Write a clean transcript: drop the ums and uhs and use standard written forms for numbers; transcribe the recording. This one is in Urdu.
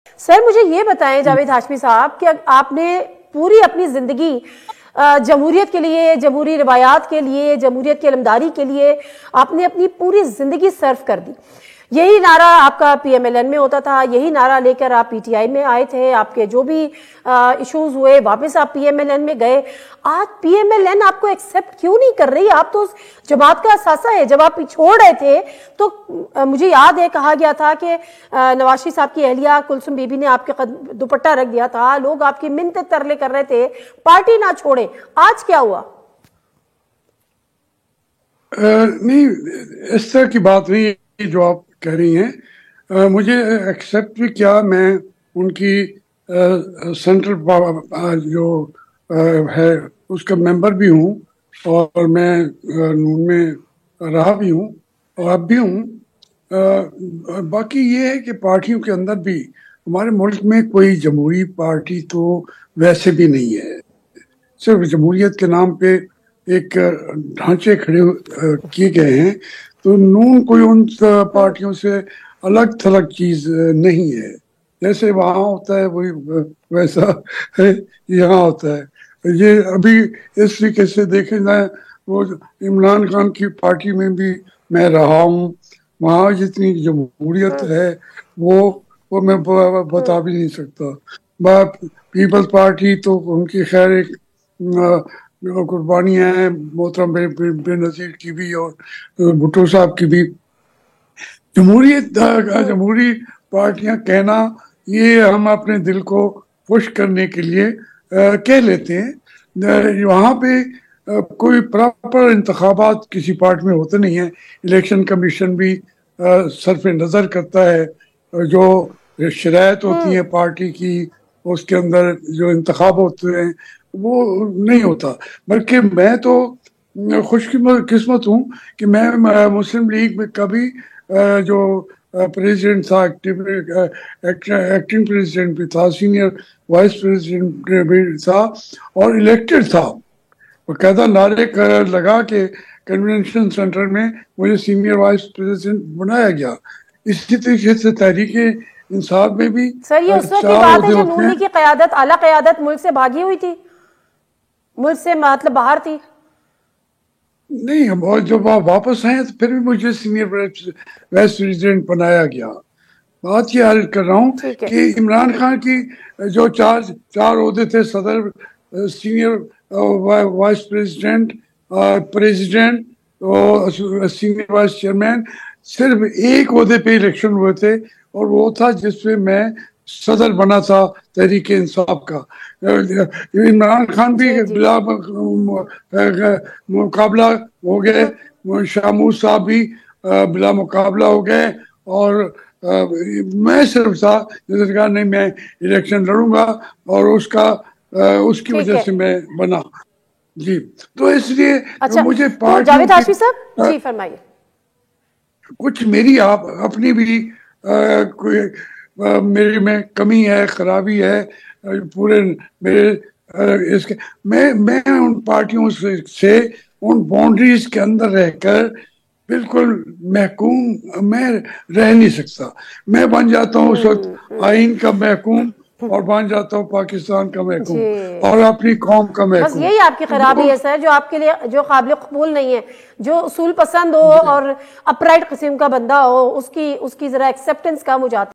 سر مجھے یہ بتائیں جاوید ہاشمی صاحب کہ آپ نے پوری اپنی زندگی جمہوریت کے لیے، جمہوری روایات کے لیے، جمہوریت کی علمداری کے لیے آپ نے اپنی پوری زندگی صرف کر دی. یہی نعرہ آپ کا پی ایم ایل این میں ہوتا تھا، یہی نعرہ لے کر آپ پی ٹی آئی میں آئے تھے، آپ کے جو بھی ایشوز ہوئے واپس آپ پی ایم ایل این میں گئے. آج پی ایم ایل این آپ کو ایکسیپٹ کیوں نہیں کر رہی؟ آپ تو اس جماعت کا اثاثہ ہے. جب آپ چھوڑ رہے تھے تو مجھے یاد ہے کہا گیا تھا کہ نواز شریف صاحب کی اہلیہ کلثوم بی بی نے آپ کے دوپٹہ رکھ دیا تھا، لوگ آپ کی منت ترلے کر رہے تھے پارٹی نہ چھوڑیں. آج کیا ہوا؟ نہیں، اس طرح کی بات نہیں جو آپ کہہ رہی ہیں. مجھے ایکسیپٹ بھی کیا، میں ان کی سینٹرل جو ہے اس کا ممبر بھی ہوں، اور میں نون میں رہا بھی ہوں اور اب بھی ہوں. باقی یہ ہے کہ پارٹیوں کے اندر بھی ہمارے ملک میں کوئی جمہوری پارٹی تو ویسے بھی نہیں ہے. صرف جمہوریت کے نام پہ ایک ڈھانچے کھڑے کیے گئے ہیں. تو نون کوئی ان پارٹیوں سے الگ تھلگ چیز نہیں ہے. جیسے وہاں ہوتا ہے وہی ویسا ہے یہاں ہوتا ہے. یہ ابھی اس طریقے سے دیکھیں جائے، وہ عمران خان کی پارٹی میں بھی میں رہا ہوں، وہاں جتنی جمہوریت ہے وہ میں بتا بھی نہیں سکتا. پیپلز پارٹی تو ان کی خیر ایک قربانیاں ہیں، محترم بے نظیر کی بھی اور بھٹو صاحب کی بھی. جمہوری پارٹیاں کہنا یہ ہم اپنے دل کو خوش کرنے کے لیے کہہ لیتے ہیں. وہاں پہ کوئی پراپر انتخابات کسی پارٹ میں ہوتے نہیں ہیں. الیکشن کمیشن بھی صرف نظر کرتا ہے، جو شرائط ہوتی ہے پارٹی کی اس کے اندر جو انتخاب ہوتے ہیں وہ نہیں ہوتا. بلکہ میں تو خوش قسمت ہوں کہ میں مسلم لیگ میں کبھی جو پریزیڈنٹ تھا، ایکٹنگ پریزیڈنٹ بھی تھا، سینئر وائس پریزیڈنٹ بھی تھا اور الیکٹڈ تھا. باقاعدہ نعرے لگا کے کنونشن سینٹر میں مجھے سینئر وائس پریزیڈنٹ بنایا گیا. اسی طریقے سے تحریک انصاف میں بھی سر یہ اس وقت کی بات ہے جب نون لیگ کی قیادت، اعلیٰ قیادت ملک سے بھاگی ہوئی تھی، ملک سے مطلب باہر تھی. نہیں، جب آپ واپس آئے تو پھر بھی مجھے سینئر وائس پریزیڈنٹ بنایا گیا. بات یہ عرض کر رہا ہوں کہ عمران خان کی جو چار عہدے تھے، صدر، سینئر وائس پریزیڈنٹ اور سینئر وائس چیئرمین، صرف ایک عہدے پہ الیکشن ہوئے تھے اور وہ تھا جس پہ میں صدر بنا تھا تحریک انصاف کا. عمران خان بھی بلا مقابلہ ہو گئے، شاموس صاحب بھی بلا مقابلہ ہو گئے، اور میں صرف تھا جس نے کہا نہیں میں الیکشن لڑوں گا، اور اس کی وجہ سے میں بنا. جی تو اس لیے مجھے جاوید ہاشمی صاحب جی فرمائیے. کچھ میری اپنی بھی میرے میں کمی ہے، خرابی ہے پورے میرے اس کے. میں ان پارٹیوں سے ان باؤنڈریز کے اندر رہ کر بالکل محکوم میں رہ نہیں سکتا. میں بن جاتا ہوں اس وقت آئین کا محکوم اور بن جاتا ہوں پاکستان کا محکوم اور اپنی قوم کا محکوم. بس یہی آپ کی خرابی ہے سر، جو آپ کے لیے جو قابل قبول نہیں ہے. جو اصول پسند ہو اور اپرائٹ قسم کا بندہ ہو، اس کی ذرا ایکسیپٹنس کم ہو جاتی ہے.